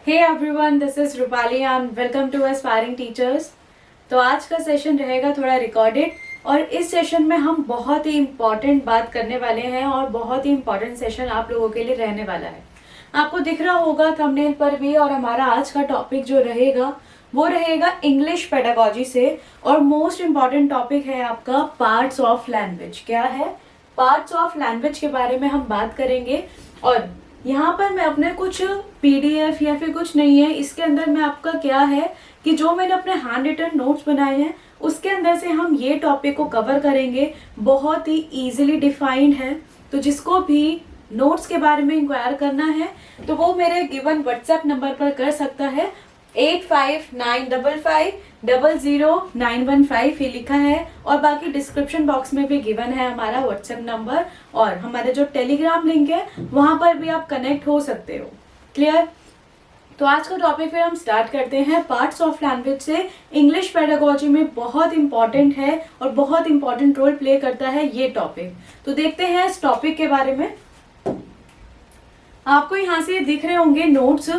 Hey everyone, this is Rupali and welcome to aspiring teachers. तो आज का सेशन रहेगा थोड़ा रिकॉर्डेड और इस सेशन में हम बहुत ही इम्पॉर्टेंट बात करने वाले हैं और बहुत ही इम्पॉर्टेंट सेशन आप लोगों के लिए रहने वाला है। आपको दिख रहा होगा थंबनेल पर भी। और हमारा आज का टॉपिक जो रहेगा वो रहेगा इंग्लिश पेडागोजी से और मोस्ट इम्पॉर्टेंट टॉपिक है आपका पार्ट्स ऑफ लैंग्वेज। क्या है? पार्ट्स ऑफ लैंग्वेज के बारे में हम बात करेंगे। और यहाँ पर मैं अपने कुछ पीडीएफ या फिर कुछ नहीं है, इसके अंदर मैं आपका क्या है कि जो मैंने अपने हैंड रिटन नोट्स बनाए हैं उसके अंदर से हम ये टॉपिक को कवर करेंगे। बहुत ही इजीली डिफाइंड है, तो जिसको भी नोट्स के बारे में इंक्वायर करना है तो वो मेरे गिवन व्हाट्सएप नंबर पर कर सकता है। 8595500915 ये लिखा है और बाकी डिस्क्रिप्शन बॉक्स में भी गिवन है हमारा व्हाट्सएप नंबर और हमारे जो टेलीग्राम लिंक है वहां पर भी आप कनेक्ट हो सकते हो। क्लियर? तो आज का टॉपिक फिर हम स्टार्ट करते हैं। पार्ट्स ऑफ लैंग्वेज से इंग्लिश पेडागोजी में बहुत इंपॉर्टेंट है और बहुत इंपॉर्टेंट रोल प्ले करता है ये टॉपिक। तो देखते हैं इस टॉपिक के बारे में। आपको यहाँ से दिख रहे होंगे नोट्स,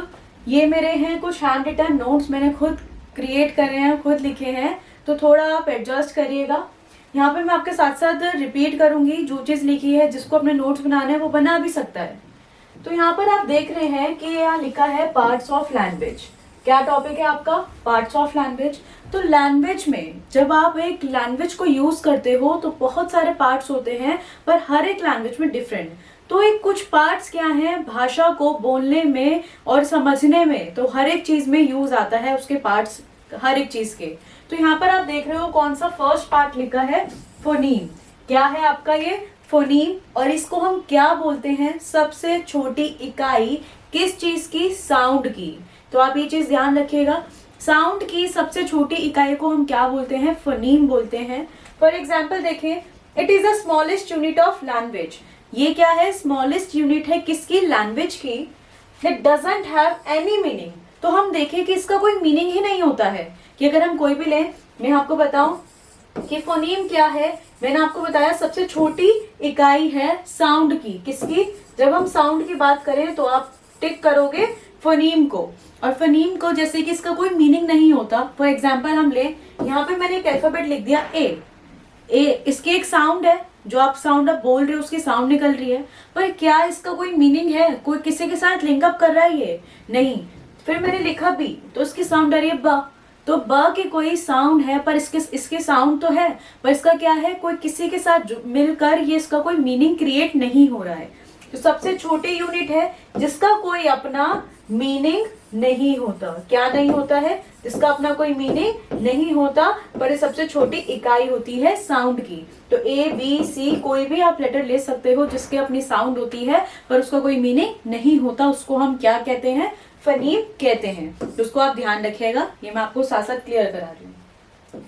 ये मेरे हैं कुछ हैंड रिटन नोट्स, मैंने खुद क्रिएट करे हैं, खुद लिखे हैं, तो थोड़ा आप एडजस्ट करिएगा। यहाँ पे मैं आपके साथ साथ रिपीट करूंगी, जो चीज लिखी है जिसको अपने नोट्स बनाना है वो बना भी सकता है। तो यहाँ पर आप देख रहे हैं कि यहाँ लिखा है पार्ट्स ऑफ लैंग्वेज। क्या टॉपिक है आपका? Parts of language. तो लैंग्वेज में जब आप एक लैंग्वेज को यूज करते हो तो बहुत सारे पार्ट्स होते हैं, पर हर एक लैंग्वेज में डिफरेंट। तो एक कुछ पार्ट्स क्या हैं भाषा को बोलने में और समझने में, तो हर एक चीज में यूज आता है उसके पार्ट्स, हर एक चीज के। तो यहाँ पर आप देख रहे हो कौन सा फर्स्ट पार्ट लिखा है, फोनीम। क्या है आपका ये? फोनीम। और इसको हम क्या बोलते हैं? सबसे छोटी इकाई किस चीज की? साउंड की। तो आप ये चीज ध्यान रखिएगा, साउंड की सबसे छोटी इकाई को हम क्या बोलते हैं? फोनीम बोलते हैं। फॉर एग्जाम्पल देखें, it is the smallest unit of language. ये क्या है? स्मॉलेस्ट यूनिट है किसकी? लैंग्वेज की। It doesn't have any meaning. तो हम देखें कि इसका कोई मीनिंग ही नहीं होता है। कि अगर हम कोई भी लें, मैं आपको बताऊं कि फोनीम क्या है, मैंने आपको बताया सबसे छोटी इकाई है साउंड की। किसकी? जब हम साउंड की बात करें तो आप टिक करोगे फोनीम को। और फोनीम को जैसे कि इसका कोई मीनिंग नहीं होता। फॉर एग्जाम्पल हम लें, यहाँ पे मैंने एक अल्फाबेट लिख दिया ए। इसकी एक साउंड है, जो आप साउंड आप बोल रहे हो उसकी साउंड निकल रही है, पर क्या इसका कोई मीनिंग है? कोई किसी के साथ लिंकअप कर रहा है ये? नहीं। फिर मैंने लिखा बी, तो इसकी साउंड आ रही है ब। तो ब की कोई साउंड है, पर इसके साउंड तो है, पर इसका क्या है? कोई किसी के साथ मिलकर ये इसका कोई मीनिंग क्रिएट नहीं हो रहा है। तो सबसे छोटी यूनिट है जिसका कोई अपना मीनिंग नहीं होता। क्या नहीं होता है? जिसका अपना कोई मीनिंग नहीं होता, पर ये सबसे छोटी इकाई होती है साउंड की। तो ए बी सी कोई भी आप लेटर ले सकते हो जिसकी अपनी साउंड होती है पर उसका कोई मीनिंग नहीं होता, उसको हम क्या कहते हैं? फनीम कहते हैं। तो उसको आप ध्यान रखिएगा, ये मैं आपको साथ साथ क्लियर करा रही हूँ।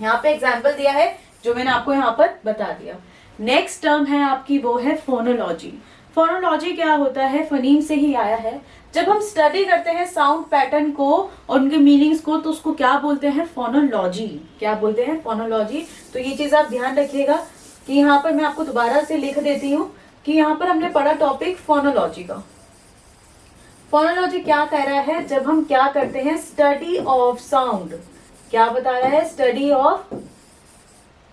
यहाँ पे एग्जाम्पल दिया है जो मैंने आपको यहाँ पर बता दिया। नेक्स्ट टर्म है आपकी, वो है फोनोलॉजी। फोनोलॉजी क्या होता है? फनीम से ही आया है। जब हम स्टडी करते हैं साउंड पैटर्न को और उनके मीनिंग्स को, तो उसको क्या बोलते हैं? फोनोलॉजी। क्या बोलते हैं? फोनोलॉजी। तो ये चीज आप ध्यान रखिएगा कि यहाँ पर मैं आपको दोबारा से लिख देती हूँ कि यहाँ पर हमने पढ़ा टॉपिक फोनोलॉजी का। फोनोलॉजी क्या कह रहा है? जब हम क्या करते हैं? Study of sound. क्या बता रहा है? Study of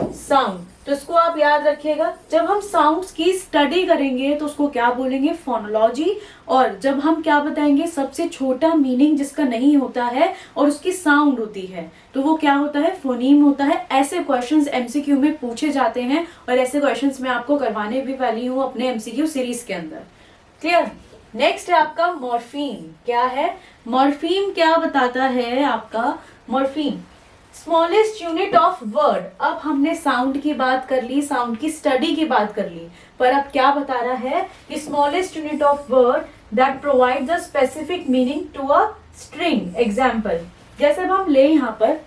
sound. तो इसको आप याद रखिएगा, जब हम साउंड्स की स्टडी करेंगे तो उसको क्या बोलेंगे? फोनोलॉजी। और जब हम क्या बताएंगे? सबसे छोटा मीनिंग जिसका नहीं होता है और उसकी साउंड होती है, तो वो क्या होता है? फोनीम होता है। ऐसे क्वेश्चंस एमसीक्यू में पूछे जाते हैं और ऐसे क्वेश्चंस मैं आपको करवाने भी वाली हूँ अपने एमसीक्यू सीरीज के अंदर। क्लियर? नेक्स्ट है आपका मॉर्फीम। क्या है? मॉर्फीम क्या बताता है आपका? Morpheme smallest unit of word. अब हमने साउंड की बात कर ली, साउंड की स्टडी की बात कर ली, पर अब क्या बता रहा है कि smallest unit of word that provide the specific meaning to a string. Example, जैसे अब हम ले यहाँ पर,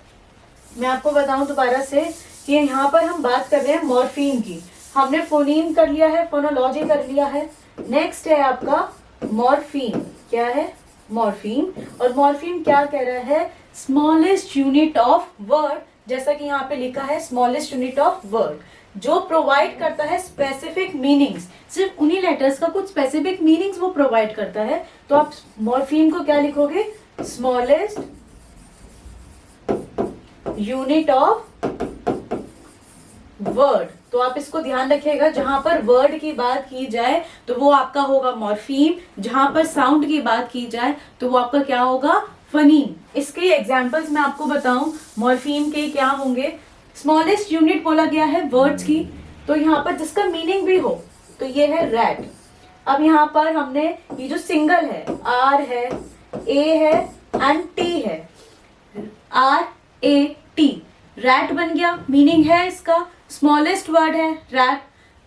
मैं आपको बताऊं दोबारा से कि यहाँ पर हम बात कर रहे हैं मॉर्फीम की। हमने फोनीम कर लिया है, फोनोलॉजी कर लिया है। नेक्स्ट है आपका मॉर्फीम। क्या है? मॉर्फीम। और मॉर्फीम क्या कह रहा है? स्मॉलेस्ट यूनिट ऑफ वर्ड, जैसा कि यहाँ पे लिखा है स्मॉलेस्ट यूनिट ऑफ वर्ड, जो प्रोवाइड करता है स्पेसिफिक मीनिंग्स। उन्हीं लेटर्स का कुछ स्पेसिफिक मीनिंग्स वो प्रोवाइड करता है। तो आप मॉर्फीम को क्या लिखोगे? Smallest unit of word. तो आप इसको ध्यान रखिएगा, जहां पर वर्ड की बात की जाए तो वो आपका होगा मॉर्फीम, जहां पर साउंड की बात की जाए तो वो आपका क्या होगा, फनीम। इसके एग्जांपल्स मैं आपको बताऊं मॉर्फीम के क्या होंगे। स्मॉलेस्ट यूनिट बोला गया है वर्ड्स की, तो यहाँ पर जिसका मीनिंग भी हो, तो ये है रैट। अब यहाँ पर हमने ये जो सिंगल है, आर है, ए है एंड टी है, आर ए टी, रैट बन गया, मीनिंग है इसका, स्मॉलेस्ट वर्ड है रैट,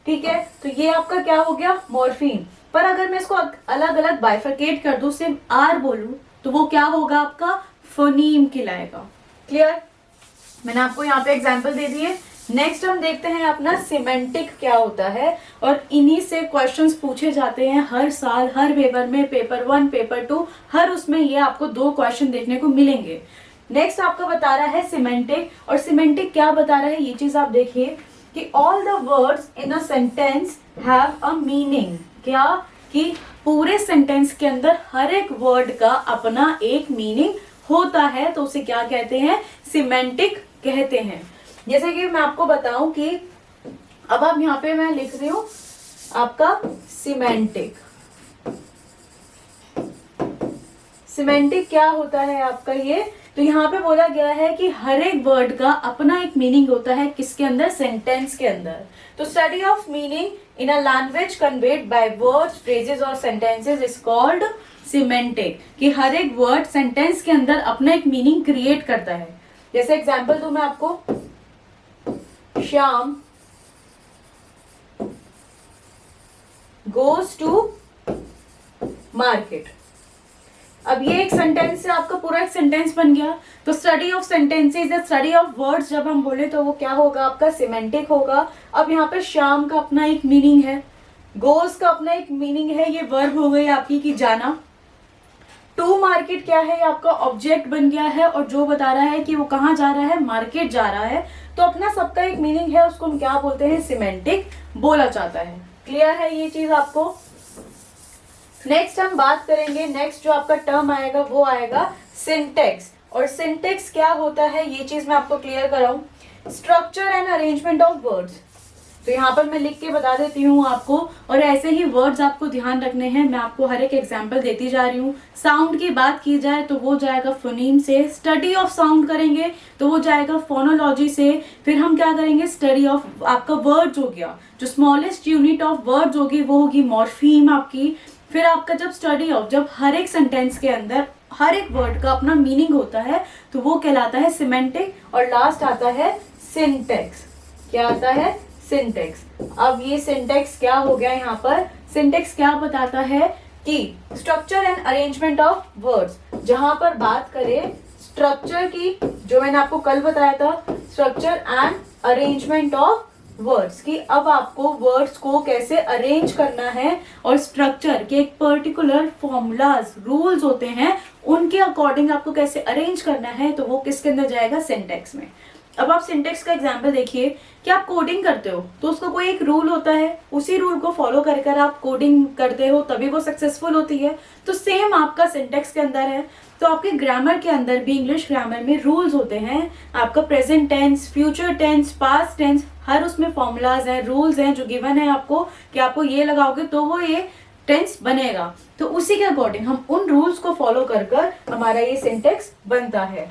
ठीक है। तो ये आपका क्या हो गया, मॉर्फीम। पर अगर मैं इसको अलग अलग बाइफरकेट कर दूं, सिर्फ आर बोलूं, तो वो क्या होगा, आपका फोनीम कहलाएगा। क्लियर, मैंने आपको यहाँ पे एग्जांपल दे दिए। नेक्स्ट हम देखते हैं अपना सिमेंटिक क्या होता है, और इन्हीं से क्वेश्चंस पूछे जाते हैं हर साल, हर पेपर में, पेपर 1, पेपर 2, हर उसमें ये आपको 2 क्वेश्चन देखने को मिलेंगे। नेक्स्ट आपका बता रहा है सिमेंटिक, और सिमेंटिक क्या बता रहा है ये चीज आप देखिए कि all the words in a sentence have a meaning. क्या कि पूरे सेंटेंस के अंदर हर एक वर्ड का अपना एक मीनिंग होता है, तो उसे क्या कहते हैं, सिमेंटिक कहते हैं। जैसे कि मैं आपको बताऊं कि अब आप यहाँ पे मैं लिख रही हूं आपका सिमेंटिक। सिमेंटिक क्या होता है आपका ये, तो यहाँ पे बोला गया है कि हर एक वर्ड का अपना एक मीनिंग होता है, किसके अंदर, सेंटेंस के अंदर। तो study of meaning in a language conveyed by words, phrases और सेंटेंसेस इज कॉल्ड सिमेंटिक। कि हर एक वर्ड सेंटेंस के अंदर अपना एक मीनिंग क्रिएट करता है। जैसे एग्जांपल दूं मैं आपको, श्याम गोज टू मार्केट। अब ये एक सेंटेंस से आपका पूरा एक सेंटेंस बन गया। तो स्टडी ऑफ सेंटेंसेस या स्टडी ऑफ वर्ड्स जब हम बोले तो वो क्या होगा, आपका सिमेंटिक होगा। अब यहाँ पे श्याम का अपना एक मीनिंग है, गोज का अपना एक मीनिंग है, ये वर्ब हो गई आपकी की जाना। टू मार्केट क्या है, आपका ऑब्जेक्ट बन गया है, और जो बता रहा है कि वो कहाँ जा रहा है, मार्केट जा रहा है। तो अपना सबका एक मीनिंग है, उसको हम क्या बोलते हैं, सिमेंटिक बोला जाता है। क्लियर है ये चीज आपको। नेक्स्ट हम बात करेंगे, नेक्स्ट जो आपका टर्म आएगा वो आएगा सिंटेक्स। और सिंटेक्स क्या होता है ये चीज मैं आपको क्लियर कराऊं, structure and arrangement of words. तो यहाँ पर मैं लिख के बता देती हूँ आपको, और ऐसे ही वर्ड्स आपको ध्यान रखने हैं, मैं आपको हर एक एग्जांपल देती जा रही हूँ। साउंड की बात की जाए तो वो जाएगा फोनीम से, स्टडी ऑफ साउंड करेंगे तो वो जाएगा फोनोलॉजी से, फिर हम क्या करेंगे, स्टडी ऑफ आपका वर्ड्स हो गया, जो स्मॉलेस्ट यूनिट ऑफ वर्ड्स होगी वो होगी मॉर्फीम आपकी। फिर आपका जब स्टडी ऑफ, जब हर एक सेंटेंस के अंदर हर एक वर्ड का अपना मीनिंग होता है तो वो कहलाता है सिमेंटिक, और लास्ट आता है सिंटेक्स। क्या आता है, सिंटेक्स। अब ये सिंटेक्स क्या हो गया, यहाँ पर सिंटेक्स क्या बताता है कि structure and arrangement of words, जहां पर बात करें स्ट्रक्चर की, जो मैंने आपको कल बताया था, structure and arrangement of words की। अब आपको वर्ड्स को कैसे अरेंज करना है, और स्ट्रक्चर के एक पर्टिकुलर फॉर्मूलाज, रूल्स होते हैं, उनके अकॉर्डिंग आपको कैसे अरेंज करना है, तो वो किसके अंदर जाएगा, सिंटेक्स में। अब आप सिंटेक्स का एग्जाम्पल देखिए कि आप कोडिंग करते हो तो उसका कोई एक रूल होता है, उसी रूल को फॉलो कर कर आप कोडिंग करते हो तभी वो सक्सेसफुल होती है। तो सेम आपका सिंटेक्स के अंदर है। तो आपके ग्रामर के अंदर भी, इंग्लिश ग्रामर में रूल्स होते हैं, आपका present tense, future tense, past tense, हर उसमें फॉर्मूलाज हैं, रूल्स हैं जो गिवन है आपको, कि आपको ये लगाओगे तो वो ये टेंस बनेगा। तो उसी के अकॉर्डिंग हम उन रूल्स को फॉलो कर कर हमारा ये सिंटेक्स बनता है।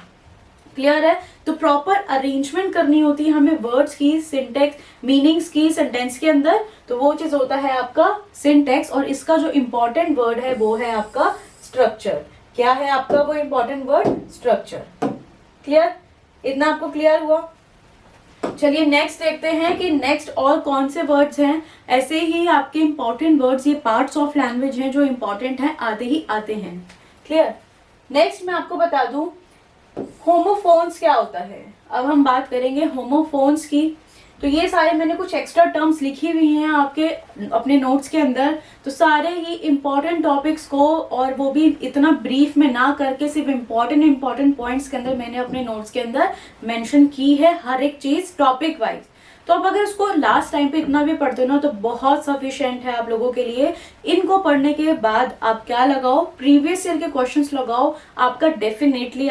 क्लियर है। तो प्रॉपर अरेंजमेंट करनी होती है हमें वर्ड्स की, सिंटेक्स, मीनिंग्स की सेंटेंस के अंदर, तो वो चीज होता है आपका सिंटेक्स। और इसका जो इम्पोर्टेंट वर्ड है वो है आपका स्ट्रक्चर। क्या है आपका वो इम्पोर्टेंट वर्ड, स्ट्रक्चर। क्लियर, इतना आपको क्लियर हुआ। चलिए नेक्स्ट देखते हैं कि नेक्स्ट और कौन से वर्ड्स हैं। ऐसे ही आपके इंपॉर्टेंट वर्ड्स, ये पार्ट्स ऑफ लैंग्वेज हैं जो इंपॉर्टेंट हैं, आते ही आते हैं। क्लियर। नेक्स्ट मैं आपको बता दूं होमोफोन्स क्या होता है। अब हम बात करेंगे होमोफोन्स की। तो ये सारे मैंने कुछ एक्स्ट्रा टर्म्स लिखी हुई हैं आपके अपने नोट्स के अंदर, तो सारे ही इंपॉर्टेंट टॉपिक्स को, और वो भी इतना ब्रीफ में ना करके सिर्फ इंपॉर्टेंट पॉइंट्स के अंदर मैंने अपने नोट्स के अंदर मेंशन की है, हर एक चीज टॉपिक वाइज। तो अब अगर इसको लास्ट टाइम पे इतना भी पढ़ते हो ना तो बहुत सफिशिएंट है आप लोगों के लिए। इनको पढ़ने के बाद आप क्या लगाओ, प्रीवियस ईयर के क्वेश्चंस लगाओ, आपका डेफिनेटली